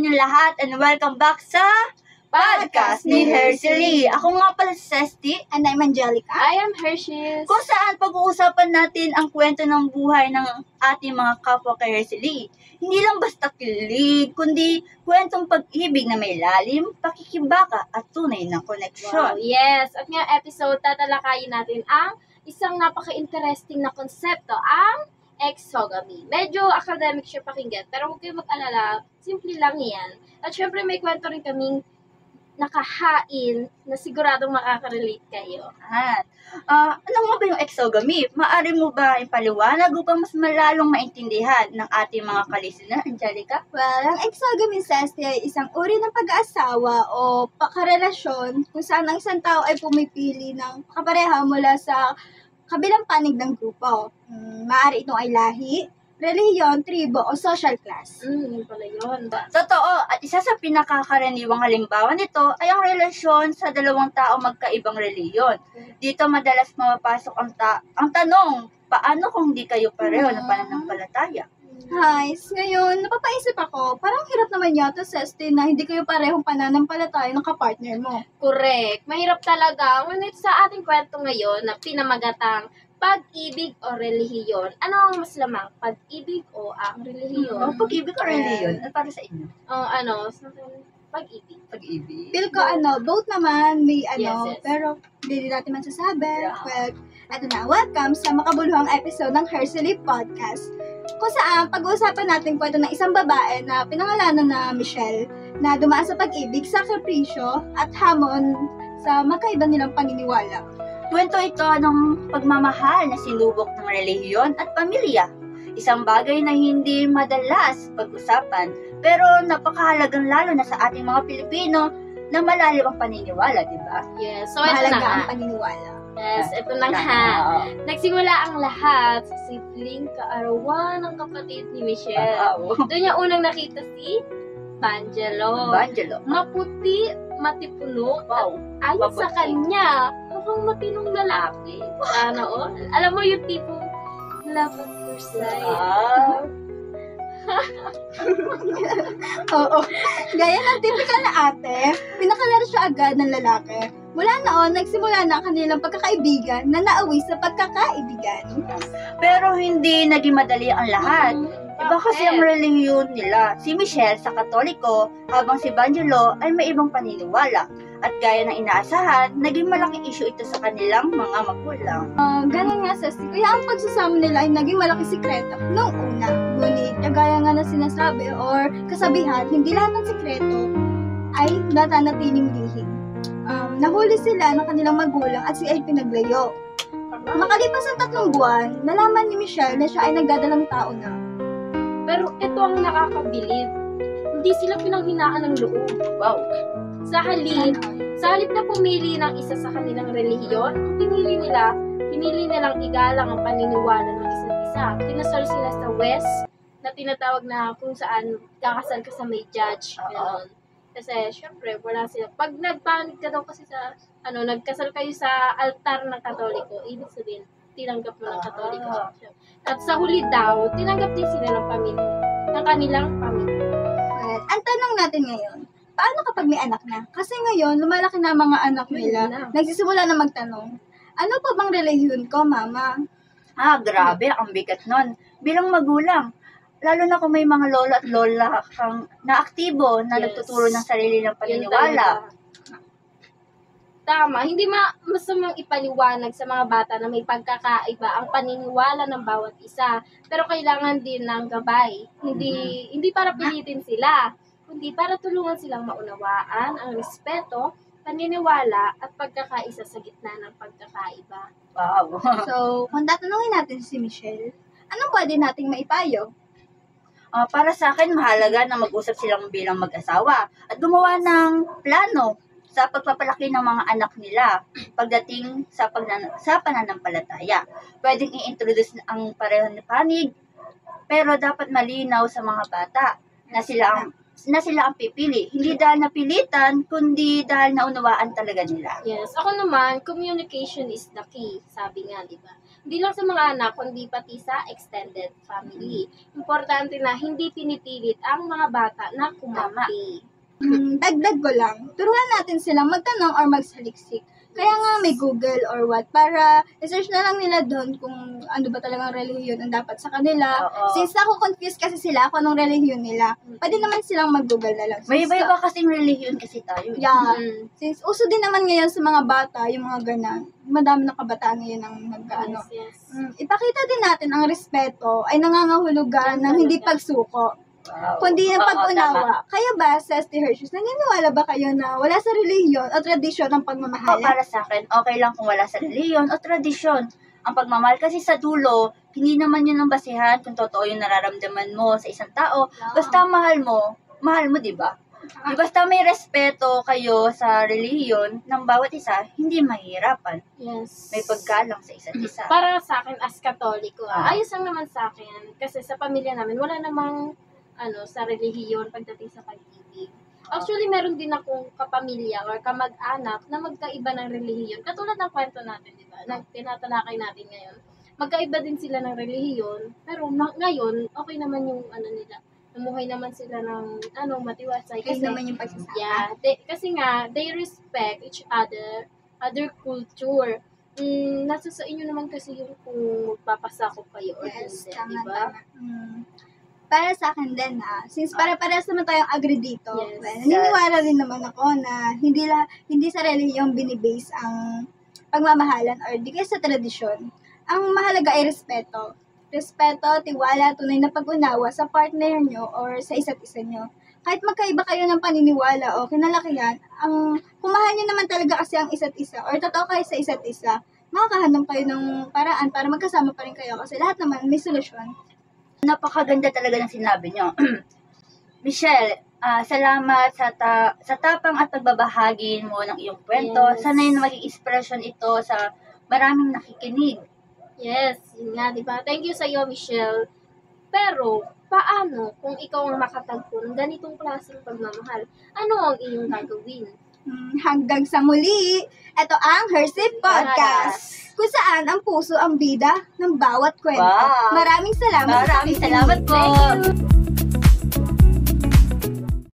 inyong lahat and welcome back sa podcast ni Hershey. Ako nga pala si Cesty. And I'm Angelica. I am Hershey. Kung saan pag-uusapan natin ang kwento ng buhay ng ating mga kapwa kay Hershey. Hindi lang basta kilig, kundi kwentong pag-ibig na may lalim, pakikibaka at tunay ng koneksyon. Wow, yes. At ngayong episode, tatalakayin natin ang isang napaka-interesting na konsepto, ang exogamy. Medyo academic siya pakinggan, pero huwag kayong mag-alala, simple lang yan. At syempre may kwento rin kaming nakahain na siguradong makaka-relate kayo. Ano nga ba yung exogamy? Maaari mo ba ipaliwanag upang mas malalong maintindihan ng ating mga kalistener, Angelica? Well, ang exogamy ay isang uri ng pag-aasawa o pakarelasyon kung saan ang isang tao ay pumipili ng kapareha mula sa kabilang panig ng grupo. Maaari itong ay lahi, relihiyon, tribo, o social class. Yun pala yun. Totoo, at isa sa pinakakaraniwang halimbawa nito ay ang relasyon sa dalawang tao magkaibang reliyon. Dito madalas mapapasok ang tanong, paano kung di kayo pareho ng pananampalataya? Guys, ngayon, napapaisip ako, parang hirap naman yata, Cesty, na hindi kayo parehong pananampalataya ng kapartner mo. Correct. Mahirap talaga. Ngunit sa ating kwento ngayon na pinamagatang pag-ibig o relihiyon, ano ang mas lamang? Pag-ibig o ang relihiyon? Pag-ibig o reliyon? Para sa inyo? Pag-ibig. Pag-ibig. Feel ko, both naman, may Yes. pero hindi natin masasabi. Yeah. Well, eto na, welcome sa makabuluhang episode ng Hershey Podcast, kung saan pag-uusapan natin kwento ng isang babae na pinangalanan na Michelle, na dumaan sa pag-ibig, sakripisyo, at hamon sa magkaiba nilang paniniwala. Kwento ito ng pagmamahal na sinubok ng relihiyon at pamilya. Isang bagay na hindi madalas pag-usapan, pero napakahalagang lalo na sa ating mga Pilipino na malalim ang paniniwala, di ba? Yes. So, ito na Mahalaga nga. ang paniniwala. Yes, ito na nga. Nagsimula ang lahat sa simpleng kaarawan ng kapatid ni Michelle. Doon niya unang nakita si Bangelo. Maputi, matipuno, Wow. at ayon sa Maputi. kanya, mukhang matinong lalaki. Sana alam mo yung tipong love at first sight. Oo. Gaya ng typical na ate, pinakalaro siya agad ng lalaki. Mula noon, nagsimula na ang kanilang pagkakaibigan na nauwi sa pagkakaibigan. Pero hindi naging madali ang lahat. Iba kasi ang relihiyon nila. Si Michelle sa Katoliko, habang si Bangelo ay may ibang paniniwala. At gaya ng inaasahan, naging malaking issue ito sa kanilang mga magulang. Ganun nga, Cesty. Kaya ang pagsasama nila ay naging malaking sikreto noong una. Ngunit, kagaya nga na sinasabi or kasabihan, hindi lahat ng sikreto ay natanatiling lihim. Nahuli sila ng kanilang magulang at siya ay pinaglayo. Makalipas ang 3 buwan, nalaman ni Michelle na siya ay nagdadalang tao na. Pero ito ang nakakabilib. Hindi sila pinanghinaan ng loob. Wow. Sa halip na pumili ng isa sa kanilang relihiyon, ang pinili nilang igalang ang paniniwala ng isa't isa. Kinasal sila sa West, na tinatawag na kung saan kakasal ka sa may judge. Ganon. Kasi, syempre, wala sila. Pag nagpanig ka daw kasi sa, nagkasal kayo sa altar ng Katoliko, ibig sabihin, tinanggap mo ng Katoliko. At sa huli daw, tinanggap din sila ng kanilang pamilya. Well, ang tanong natin ngayon, paano kapag may anak na? Kasi ngayon, lumalaki na ang mga anak nila. Nagsisimula na magtanong, ano pa bang relihiyon ko, mama? Grabe, ang bigat nun. Bilang magulang, lalo na kung may mga lolo at lola kang na-aktibo na Yes. nagtuturo ng sarili ng Yun paniniwala. talaga. Tama, hindi masamang ipaliwanag sa mga bata na may pagkakaiba ang paniniwala ng bawat isa. Pero kailangan din ng gabay. Hindi para pilitin sila, kundi para tulungan silang maunawaan ang respeto, paniniwala, at pagkakaisa sa gitna ng pagkakaiba. Wow. So, kung tatanungin natin si Michelle, anong pwede nating maipayo? Para sa akin, mahalaga na mag-usap silang bilang mag-asawa at gumawa ng plano sa pagpapalaki ng mga anak nila pagdating sa pananampalataya. Pwedeng i-introduce ang parehong panig, pero dapat malinaw sa mga bata na sila ang pipili. Hindi dahil napilitan, kundi dahil naunawaan talaga nila. Yes, ako naman, communication is the key, sabi nga, di ba? Hindi lang sa mga anak, kundi pati sa extended family. Importante na hindi pinipilit ang mga bata na kumaki. Dagdag ko lang, turuan natin silang magtanong or magsaliksik. Kaya nga may Google or what, para i-search na lang nila doon kung ano ba talagang relihiyon ang dapat sa kanila. Oo. Since confused kasi sila kung anong relihiyon nila, pwede naman silang mag-Google na lang. May Since- iba-iba kasing relihiyon kasi tayo. Yeah. Mm. Since uso din naman ngayon sa mga bata, yung mga ganan, madami ng kabataan ngayon ang nag-ano. Yes. Ipakita din natin ang respeto ay nangangahulugan ng hindi pagsuko, Wow. kundi ng Oo, pag-unawa. Kayo ba, sa Hershey's, naniniwala ba kayo na wala sa relihiyon o tradisyon ang tama. pagmamahalan? Para sa akin, okay lang kung wala sa relihiyon o tradisyon. Ang pagmamahal kasi sa dulo, hindi naman yun ang basihan kung totoo yung nararamdaman mo sa isang tao. Basta mahal mo, di ba? Di basta may respeto kayo sa relihiyon ng bawat isa, hindi mahirapan. Yes. May paggalang sa isa't isa. Para sa akin as Katoliko, Ah. ayos lang naman sa akin. Kasi sa pamilya namin, wala namang sa relihiyon pagdating sa pag-ibig. Actually, meron din akong kapamilya or kamag-anak na magkaiba ng relihiyon. Katulad ng kwento natin, di ba? Na tinatalakay natin ngayon. Magkaiba din sila ng relihiyon, pero ngayon, okay naman yung nila. Namuhay naman sila ng matiwasay. Kasi naman yung pagsasama. Yeah, kasi nga, they respect each other culture. Nasa sa inyo naman kasi yung kung papasakop kayo or Yes, hindi, tama, di ba? tama. Para sa akin din since para-parehas naman tayong agree dito, Yes. naniniwala rin naman ako na hindi sa relihiyong binibase ang pagmamahalan or di kaya sa tradisyon. Ang mahalaga ay respeto. Respeto, tiwala, tunay na pag-unawa sa partner nyo or sa isa't isa nyo. Kahit magkaiba kayo ng paniniwala o kinalakihan, kung mahal nyo naman talaga kasi ang isa't isa or totoo kayo sa isa't isa, makakahanap kayo ng paraan para magkasama pa rin kayo kasi lahat naman may solusyon. Napakaganda talaga ng sinabi nyo. Michelle, salamat sa tapang at pagbabahagi mo ng iyong kwento. Yes. Sana'y na maging inspirasyon ito sa maraming nakikinig. Yes, yun nga, di ba? Thank you sa iyo, Michelle. Pero, paano kung ikaw ang makatagpo ng ganitong klaseng pagmamahal? Ano ang iyong gagawin? Hanggang sa muli, ito ang Hershey Podcast, kung saan ang puso ang bida ng bawat kwento. Wow. Maraming salamat. Maraming sa salamat pakikinig. po. Thank you!